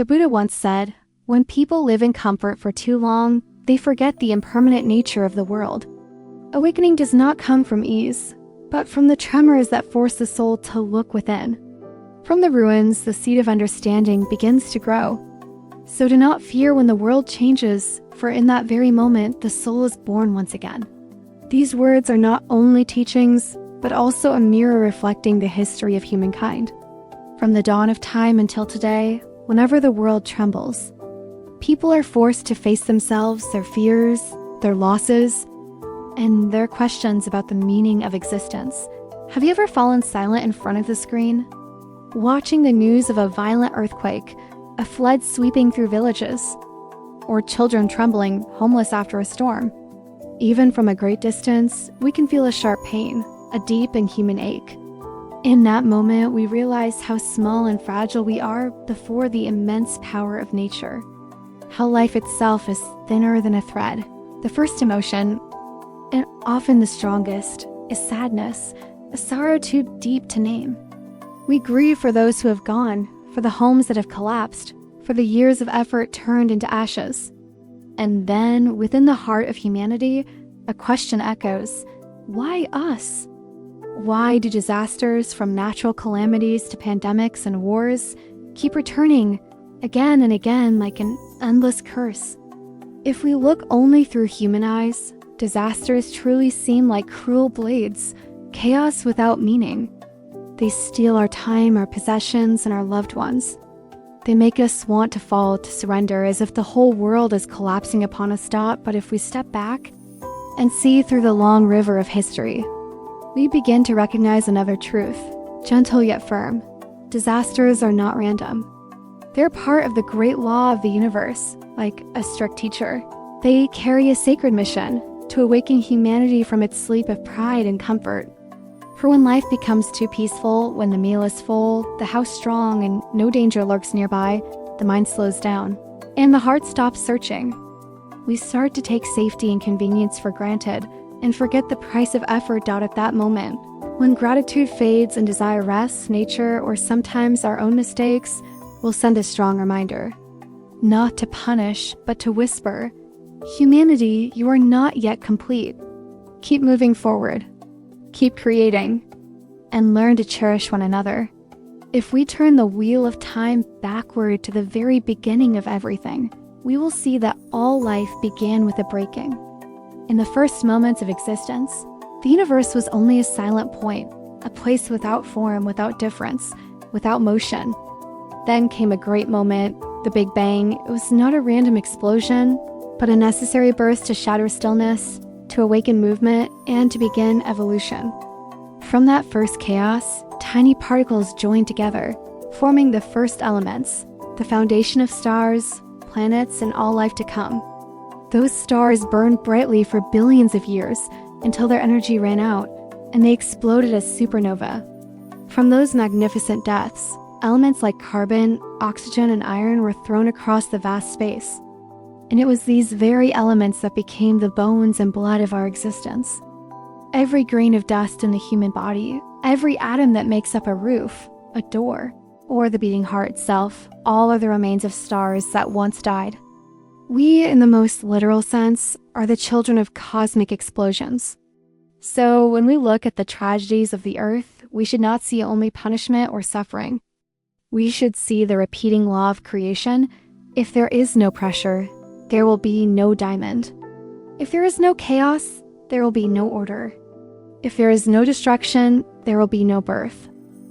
The Buddha once said, "When people live in comfort for too long, they forget the impermanent nature of the world." Awakening does not come from ease, but from the tremors that force the soul to look within. From the ruins, the seed of understanding begins to grow. So do not fear when the world changes, for in that very moment, the soul is born once again. These words are not only teachings, but also a mirror reflecting the history of humankind. From the dawn of time until today, whenever the world trembles, people are forced to face themselves, their fears, their losses, and their questions about the meaning of existence. Have you ever fallen silent in front of the screen? Watching the news of a violent earthquake, a flood sweeping through villages, or children trembling, homeless after a storm. Even from a great distance, we can feel a sharp pain, a deep and human ache. In that moment, we realize how small and fragile we are before the immense power of nature. How life itself is thinner than a thread. The first emotion, and often the strongest, is sadness, a sorrow too deep to name. We grieve for those who have gone, for the homes that have collapsed, for the years of effort turned into ashes. And then, within the heart of humanity, a question echoes: why us? Why do disasters, from natural calamities to pandemics and wars, keep returning again and again like an endless curse? If we look only through human eyes, disasters truly seem like cruel blades, chaos without meaning. They steal our time, our possessions, and our loved ones. They make us want to fall, to surrender, as if the whole world is collapsing upon a stop. But if we step back and see through the long river of history, we begin to recognize another truth, gentle yet firm. Disasters are not random. They're part of the great law of the universe, like a strict teacher. They carry a sacred mission to awaken humanity from its sleep of pride and comfort. For when life becomes too peaceful, when the meal is full, the house strong, and no danger lurks nearby, the mind slows down, and the heart stops searching. We start to take safety and convenience for granted, and forget the price of effort out at that moment. When gratitude fades and desire rests, nature, or sometimes our own mistakes, will send a strong reminder. Not to punish, but to whisper, "Humanity, you are not yet complete. Keep moving forward. Keep creating, and learn to cherish one another." If we turn the wheel of time backward to the very beginning of everything, we will see that all life began with a breaking. In the first moments of existence, the universe was only a silent point, a place without form, without difference, without motion. Then came a great moment, the Big Bang. It was not a random explosion, but a necessary burst to shatter stillness, to awaken movement, and to begin evolution. From that first chaos, tiny particles joined together, forming the first elements, the foundation of stars, planets, and all life to come. Those stars burned brightly for billions of years until their energy ran out, and they exploded as supernova. From those magnificent deaths, elements like carbon, oxygen, and iron were thrown across the vast space. And it was these very elements that became the bones and blood of our existence. Every grain of dust in the human body, every atom that makes up a roof, a door, or the beating heart itself, all are the remains of stars that once died. We, in the most literal sense, are the children of cosmic explosions. So when we look at the tragedies of the earth, we should not see only punishment or suffering. We should see the repeating law of creation. If there is no pressure, there will be no diamond. If there is no chaos, there will be no order. If there is no destruction, there will be no birth.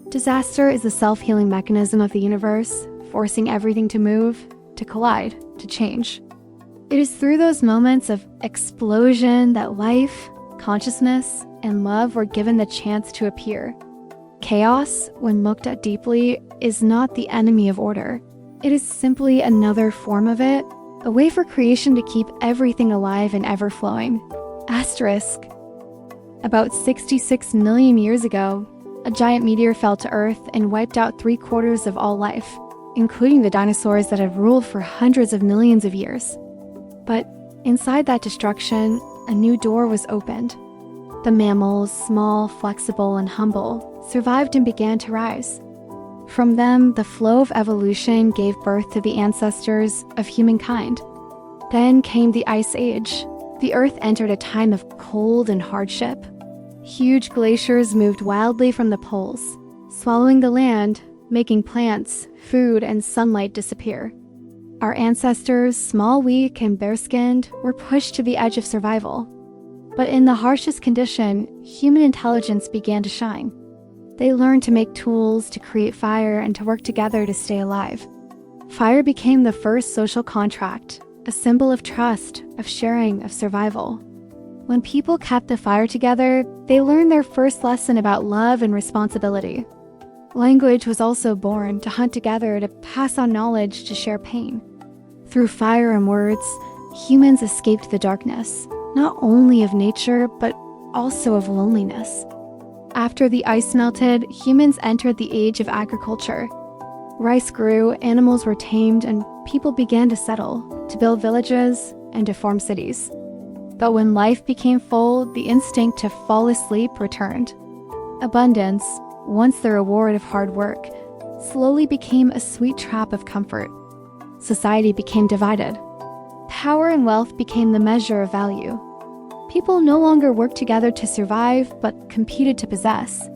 Disaster is the self-healing mechanism of the universe, forcing everything to move, to collide, to change. It is through those moments of explosion that life, consciousness, and love were given the chance to appear. Chaos, when looked at deeply, is not the enemy of order. It is simply another form of it, a way for creation to keep everything alive and ever-flowing. Asterisk. About 66 million years ago, a giant meteor fell to Earth and wiped out 3/4 of all life, including the dinosaurs that have ruled for hundreds of millions of years. But inside that destruction, a new door was opened. The mammals, small, flexible, and humble, survived and began to rise. From them, the flow of evolution gave birth to the ancestors of humankind. Then came the Ice Age. The Earth entered a time of cold and hardship. Huge glaciers moved wildly from the poles, swallowing the land, making plants, food, and sunlight disappear. Our ancestors, small, weak, and bare-skinned, were pushed to the edge of survival. But in the harshest condition, human intelligence began to shine. They learned to make tools, to create fire, and to work together to stay alive. Fire became the first social contract, a symbol of trust, of sharing, of survival. When people kept the fire together, they learned their first lesson about love and responsibility. Language was also born to hunt together, to pass on knowledge, to share pain. Through fire and words, humans escaped the darkness, not only of nature, but also of loneliness. After the ice melted, humans entered the age of agriculture. Rice grew, animals were tamed, and people began to settle, to build villages, and to form cities. But when life became full, the instinct to fall asleep returned. Abundance, once the reward of hard work, slowly became a sweet trap of comfort. Society became divided. Power and wealth became the measure of value. People no longer worked together to survive, but competed to possess.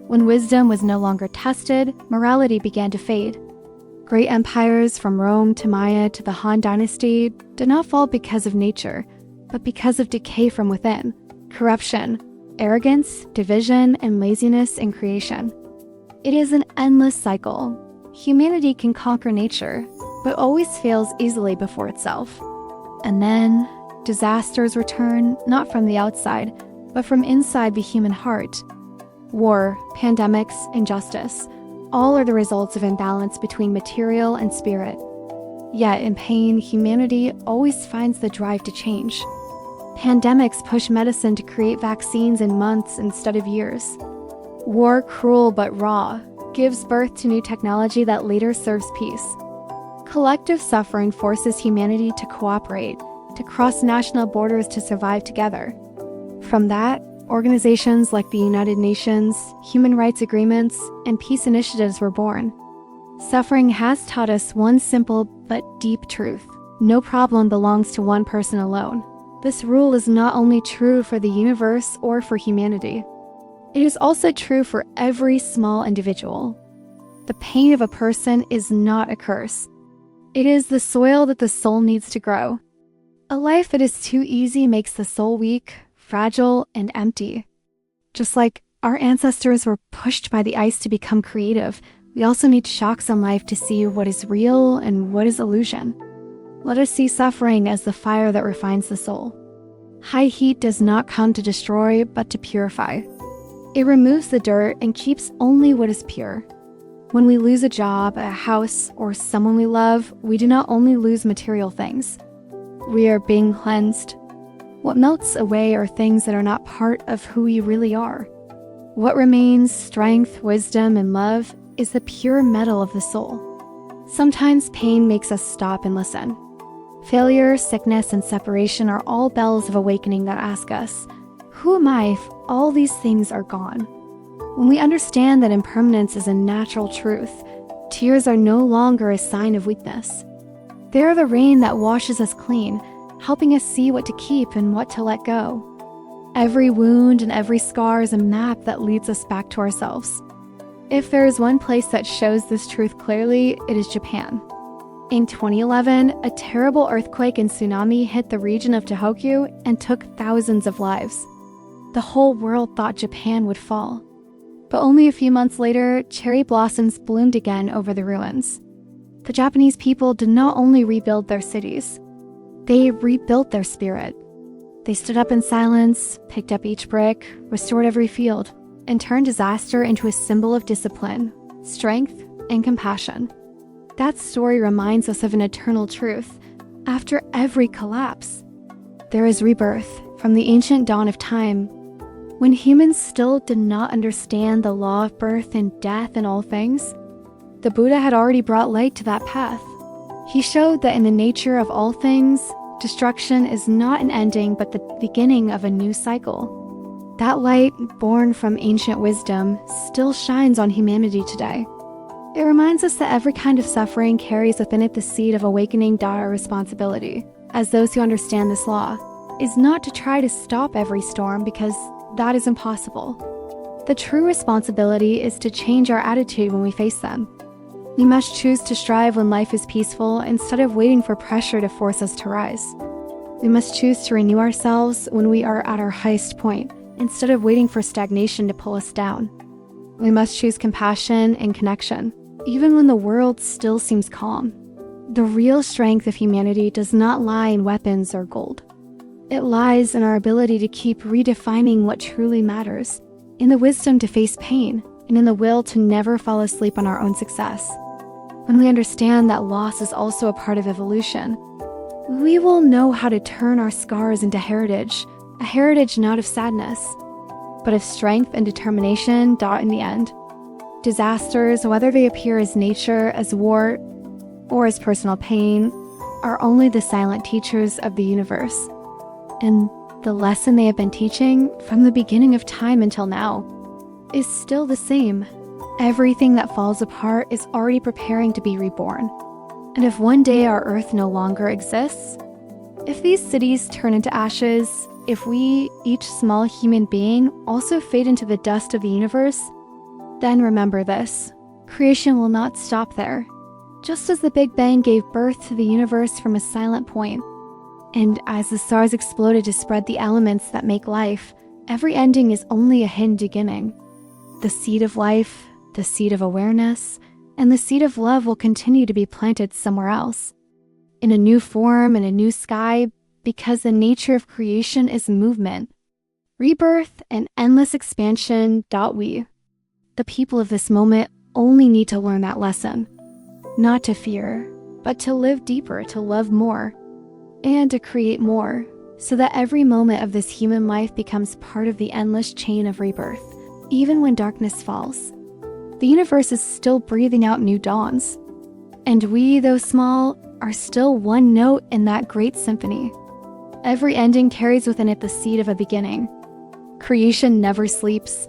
When wisdom was no longer tested, morality began to fade. Great empires from Rome to Maya to the Han Dynasty did not fall because of nature, but because of decay from within, corruption, arrogance, division, and laziness in creation. It is an endless cycle. Humanity can conquer nature, but always fails easily before itself. And then, disasters return, not from the outside, but from inside the human heart. War, pandemics, injustice, all are the results of imbalance between material and spirit. Yet in pain, humanity always finds the drive to change. Pandemics push medicine to create vaccines in months instead of years. War, cruel but raw, gives birth to new technology that later serves peace. Collective suffering forces humanity to cooperate, to cross national borders to survive together. From that, organizations like the United Nations, human rights agreements, and peace initiatives were born. Suffering has taught us one simple but deep truth: no problem belongs to one person alone. This rule is not only true for the universe or for humanity. It is also true for every small individual. The pain of a person is not a curse. It is the soil that the soul needs to grow. A life that is too easy makes the soul weak, fragile, and empty. Just like our ancestors were pushed by the ice to become creative, we also need shocks in life to see what is real and what is illusion. Let us see suffering as the fire that refines the soul. High heat does not come to destroy, but to purify. It removes the dirt and keeps only what is pure. When we lose a job, a house, or someone we love, we do not only lose material things. We are being cleansed. What melts away are things that are not part of who we really are. What remains, strength, wisdom, and love, is the pure metal of the soul. Sometimes pain makes us stop and listen. Failure, sickness, and separation are all bells of awakening that ask us, who am I if all these things are gone? When we understand that impermanence is a natural truth, tears are no longer a sign of weakness. They are the rain that washes us clean, helping us see what to keep and what to let go. Every wound and every scar is a map that leads us back to ourselves. If there is one place that shows this truth clearly, it is Japan. In 2011, a terrible earthquake and tsunami hit the region of Tohoku and took thousands of lives. The whole world thought Japan would fall. But only a few months later, cherry blossoms bloomed again over the ruins. The Japanese people did not only rebuild their cities, they rebuilt their spirit. They stood up in silence, picked up each brick, restored every field, and turned disaster into a symbol of discipline, strength, and compassion. That story reminds us of an eternal truth. After every collapse, there is rebirth from the ancient dawn of time. When humans still did not understand the law of birth and death in all things, the Buddha had already brought light to that path. He showed that in the nature of all things, destruction is not an ending but the beginning of a new cycle. That light, born from ancient wisdom, still shines on humanity today. It reminds us that every kind of suffering carries within it the seed of awakening. Our responsibility, as those who understand this law, is not to try to stop every storm because that is impossible. The true responsibility is to change our attitude when we face them. We must choose to strive when life is peaceful instead of waiting for pressure to force us to rise. We must choose to renew ourselves when we are at our highest point instead of waiting for stagnation to pull us down. We must choose compassion and connection, even when the world still seems calm. The real strength of humanity does not lie in weapons or gold. It lies in our ability to keep redefining what truly matters, in the wisdom to face pain, and in the will to never fall asleep on our own success. When we understand that loss is also a part of evolution, we will know how to turn our scars into heritage, a heritage not of sadness, but of strength and determination. In the end, disasters, whether they appear as nature, as war, or as personal pain, are only the silent teachers of the universe. And the lesson they have been teaching from the beginning of time until now is still the same. Everything that falls apart is already preparing to be reborn. And if one day our Earth no longer exists, if these cities turn into ashes, if we, each small human being, also fade into the dust of the universe, then remember this: creation will not stop there. Just as the Big Bang gave birth to the universe from a silent point, and as the stars exploded to spread the elements that make life, every ending is only a hidden beginning. The seed of life, the seed of awareness, and the seed of love will continue to be planted somewhere else, in a new form, in a new sky, because the nature of creation is movement, rebirth, and endless expansion. We, the people of this moment, only need to learn that lesson. Not to fear, but to live deeper, to love more, and to create more, so that every moment of this human life becomes part of the endless chain of rebirth. Even when darkness falls, the universe is still breathing out new dawns. And we, though small, are still one note in that great symphony. Every ending carries within it the seed of a beginning. Creation never sleeps,